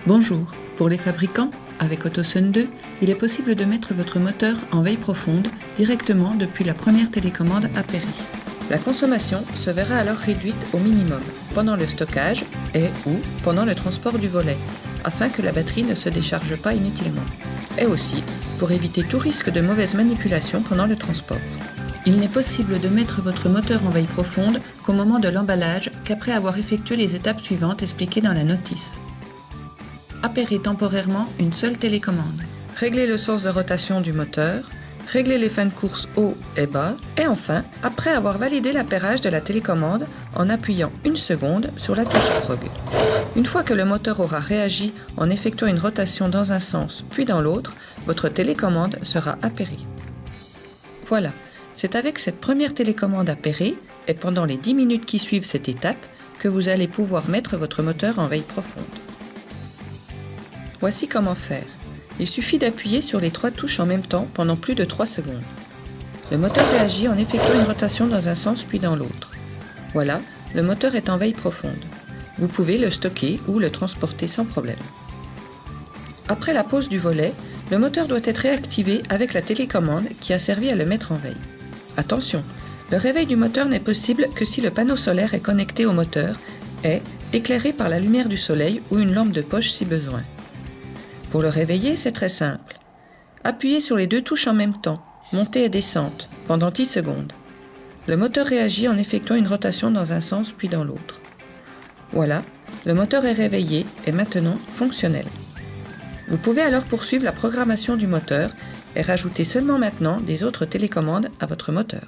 Bonjour, pour les fabricants, avec AutoSun 2, il est possible de mettre votre moteur en veille profonde directement depuis la première télécommande Apéri. La consommation se verra alors réduite au minimum pendant le stockage ou pendant le transport du volet, afin que la batterie ne se décharge pas inutilement, et aussi pour éviter tout risque de mauvaise manipulation pendant le transport. Il n'est possible de mettre votre moteur en veille profonde qu'au moment de l'emballage qu'après avoir effectué les étapes suivantes expliquées dans la notice. Apairer temporairement une seule télécommande. Régler le sens de rotation du moteur, régler les fins de course haut et bas, et enfin, après avoir validé l'appairage de la télécommande en appuyant 1 seconde sur la touche prog. Une fois que le moteur aura réagi en effectuant une rotation dans un sens puis dans l'autre, votre télécommande sera apairée. Voilà, c'est avec cette première télécommande apairée et pendant les 10 minutes qui suivent cette étape que vous allez pouvoir mettre votre moteur en veille profonde. Voici comment faire. Il suffit d'appuyer sur les 3 touches en même temps pendant plus de 3 secondes. Le moteur réagit en effectuant une rotation dans un sens puis dans l'autre. Voilà, le moteur est en veille profonde. Vous pouvez le stocker ou le transporter sans problème. Après la pose du volet, le moteur doit être réactivé avec la télécommande qui a servi à le mettre en veille. Attention, le réveil du moteur n'est possible que si le panneau solaire est connecté au moteur et éclairé par la lumière du soleil ou une lampe de poche si besoin. Pour le réveiller, c'est très simple. Appuyez sur les 2 touches en même temps, montée et descente, pendant 10 secondes. Le moteur réagit en effectuant une rotation dans un sens puis dans l'autre. Voilà, le moteur est réveillé et maintenant fonctionnel. Vous pouvez alors poursuivre la programmation du moteur et rajouter seulement maintenant des autres télécommandes à votre moteur.